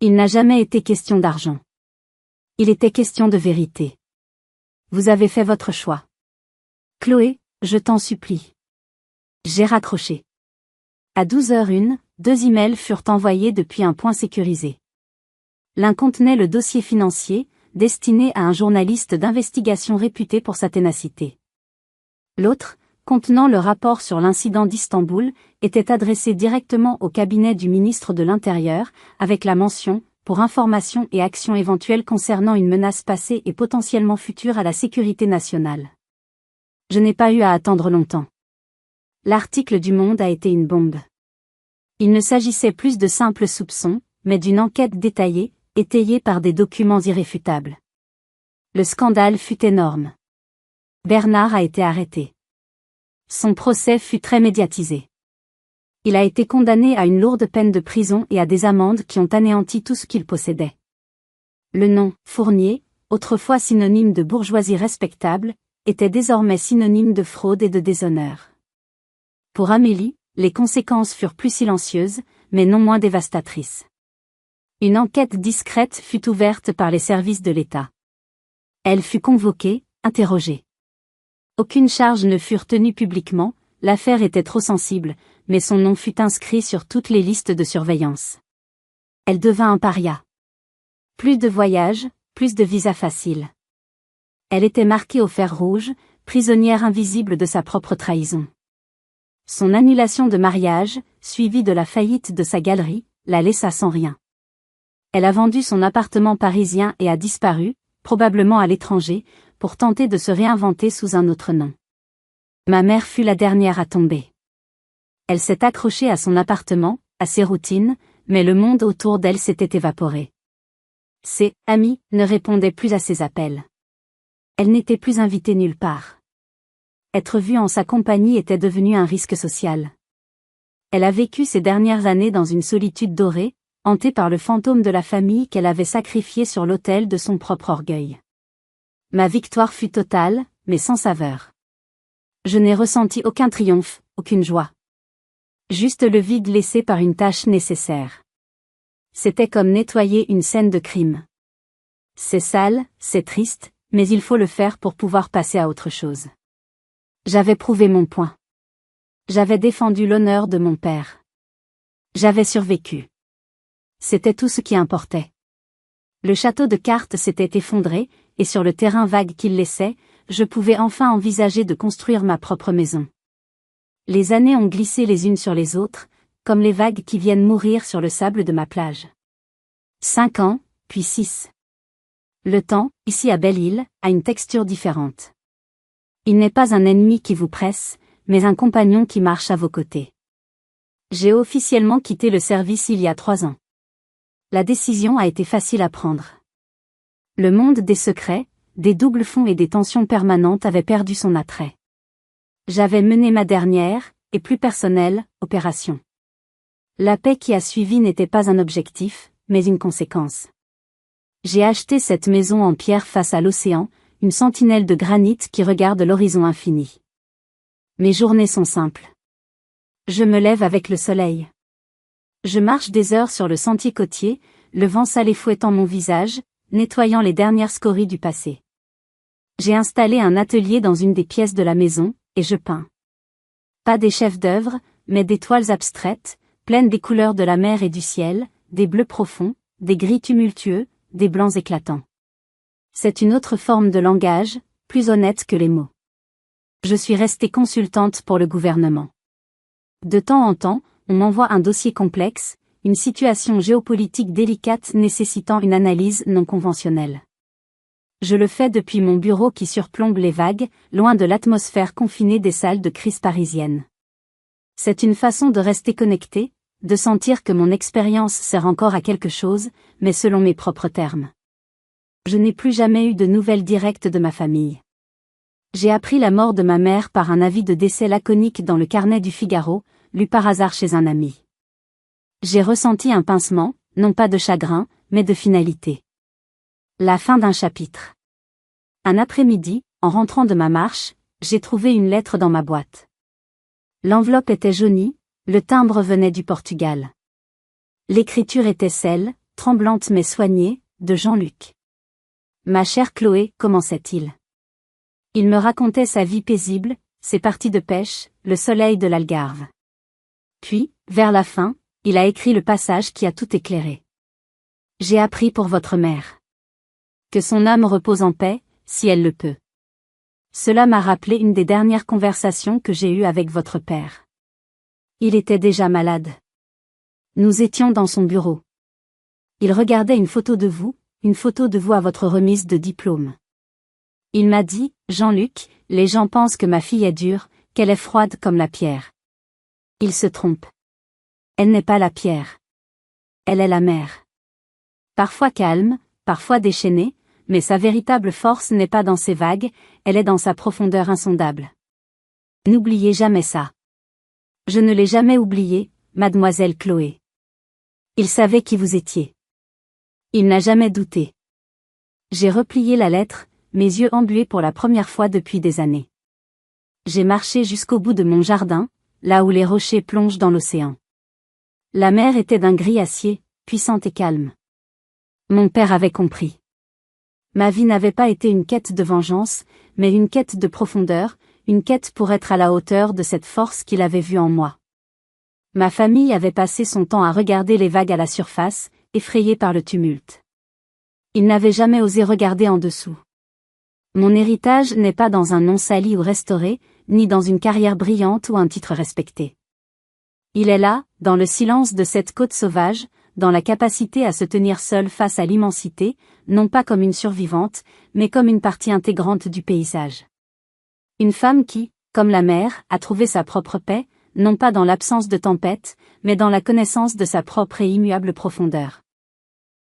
Il n'a jamais été question d'argent. Il était question de vérité. Vous avez fait votre choix. Chloé, je t'en supplie. J'ai raccroché. À 12h01, 2 emails furent envoyés depuis un point sécurisé. L'un contenait le dossier financier, destiné à un journaliste d'investigation réputé pour sa ténacité. L'autre, contenant le rapport sur l'incident d'Istanbul, était adressé directement au cabinet du ministre de l'Intérieur, avec la mention « pour information et action éventuelle concernant une menace passée et potentiellement future à la sécurité nationale ». Je n'ai pas eu à attendre longtemps. L'article du Monde a été une bombe. Il ne s'agissait plus de simples soupçons, mais d'une enquête détaillée, étayée par des documents irréfutables. Le scandale fut énorme. Bernard a été arrêté. Son procès fut très médiatisé. Il a été condamné à une lourde peine de prison et à des amendes qui ont anéanti tout ce qu'il possédait. Le nom, Fournier, autrefois synonyme de bourgeoisie respectable, était désormais synonyme de fraude et de déshonneur. Pour Amélie, les conséquences furent plus silencieuses, mais non moins dévastatrices. Une enquête discrète fut ouverte par les services de l'État. Elle fut convoquée, interrogée. Aucune charge ne fut tenue publiquement, l'affaire était trop sensible, mais son nom fut inscrit sur toutes les listes de surveillance. Elle devint un paria. Plus de voyages, plus de visas faciles. Elle était marquée au fer rouge, prisonnière invisible de sa propre trahison. Son annulation de mariage, suivie de la faillite de sa galerie, la laissa sans rien. Elle a vendu son appartement parisien et a disparu, probablement à l'étranger, pour tenter de se réinventer sous un autre nom. Ma mère fut la dernière à tomber. Elle s'est accrochée à son appartement, à ses routines, mais le monde autour d'elle s'était évaporé. Ses amis ne répondaient plus à ses appels. Elle n'était plus invitée nulle part. Être vue en sa compagnie était devenu un risque social. Elle a vécu ces dernières années dans une solitude dorée, hantée par le fantôme de la famille qu'elle avait sacrifiée sur l'autel de son propre orgueil. Ma victoire fut totale, mais sans saveur. Je n'ai ressenti aucun triomphe, aucune joie. Juste le vide laissé par une tâche nécessaire. C'était comme nettoyer une scène de crime. C'est sale, c'est triste, mais il faut le faire pour pouvoir passer à autre chose. J'avais prouvé mon point. J'avais défendu l'honneur de mon père. J'avais survécu. C'était tout ce qui importait. Le château de cartes s'était effondré, et sur le terrain vague qu'il laissait, je pouvais enfin envisager de construire ma propre maison. Les années ont glissé les unes sur les autres, comme les vagues qui viennent mourir sur le sable de ma plage. 5 ans, puis 6. Le temps, ici à Belle-Île, a une texture différente. Il n'est pas un ennemi qui vous presse, mais un compagnon qui marche à vos côtés. J'ai officiellement quitté le service il y a 3 ans. La décision a été facile à prendre. Le monde des secrets, des doubles fonds et des tensions permanentes avait perdu son attrait. J'avais mené ma dernière, et plus personnelle, opération. La paix qui a suivi n'était pas un objectif, mais une conséquence. J'ai acheté cette maison en pierre face à l'océan, une sentinelle de granit qui regarde l'horizon infini. Mes journées sont simples. Je me lève avec le soleil. Je marche des heures sur le sentier côtier, le vent salé fouettant mon visage, nettoyant les dernières scories du passé. J'ai installé un atelier dans une des pièces de la maison, et je peins. Pas des chefs-d'œuvre, mais des toiles abstraites, pleines des couleurs de la mer et du ciel, des bleus profonds, des gris tumultueux, des blancs éclatants. C'est une autre forme de langage, plus honnête que les mots. Je suis restée consultante pour le gouvernement. De temps en temps, on m'envoie un dossier complexe, une situation géopolitique délicate nécessitant une analyse non conventionnelle. Je le fais depuis mon bureau qui surplombe les vagues, loin de l'atmosphère confinée des salles de crise parisiennes. C'est une façon de rester connecté, de sentir que mon expérience sert encore à quelque chose, mais selon mes propres termes. Je n'ai plus jamais eu de nouvelles directes de ma famille. J'ai appris la mort de ma mère par un avis de décès laconique dans le carnet du Figaro, lu par hasard chez un ami. J'ai ressenti un pincement, non pas de chagrin, mais de finalité. La fin d'un chapitre. Un après-midi, en rentrant de ma marche, j'ai trouvé une lettre dans ma boîte. L'enveloppe était jaunie, le timbre venait du Portugal. L'écriture était celle, tremblante mais soignée, de Jean-Luc. Ma chère Chloé, commençait-il. Il me racontait sa vie paisible, ses parties de pêche, le soleil de l'Algarve. Puis, vers la fin, il a écrit le passage qui a tout éclairé. J'ai appris pour votre mère. Que son âme repose en paix, si elle le peut. Cela m'a rappelé une des dernières conversations que j'ai eues avec votre père. Il était déjà malade. Nous étions dans son bureau. Il regardait une photo de vous à votre remise de diplôme. Il m'a dit, Jean-Luc, les gens pensent que ma fille est dure, qu'elle est froide comme la pierre. Ils se trompent. Elle n'est pas la pierre. Elle est la mer. Parfois calme, parfois déchaînée, mais sa véritable force n'est pas dans ses vagues, elle est dans sa profondeur insondable. N'oubliez jamais ça. Je ne l'ai jamais oublié, mademoiselle Chloé. Il savait qui vous étiez. Il n'a jamais douté. J'ai replié la lettre, mes yeux embués pour la première fois depuis des années. J'ai marché jusqu'au bout de mon jardin, là où les rochers plongent dans l'océan. La mer était d'un gris acier, puissante et calme. Mon père avait compris. Ma vie n'avait pas été une quête de vengeance, mais une quête de profondeur, une quête pour être à la hauteur de cette force qu'il avait vue en moi. Ma famille avait passé son temps à regarder les vagues à la surface, effrayée par le tumulte. Ils n'avaient jamais osé regarder en dessous. Mon héritage n'est pas dans un nom sali ou restauré, ni dans une carrière brillante ou un titre respecté. Il est là, dans le silence de cette côte sauvage, dans la capacité à se tenir seule face à l'immensité, non pas comme une survivante, mais comme une partie intégrante du paysage. Une femme qui, comme la mer, a trouvé sa propre paix, non pas dans l'absence de tempête, mais dans la connaissance de sa propre et immuable profondeur.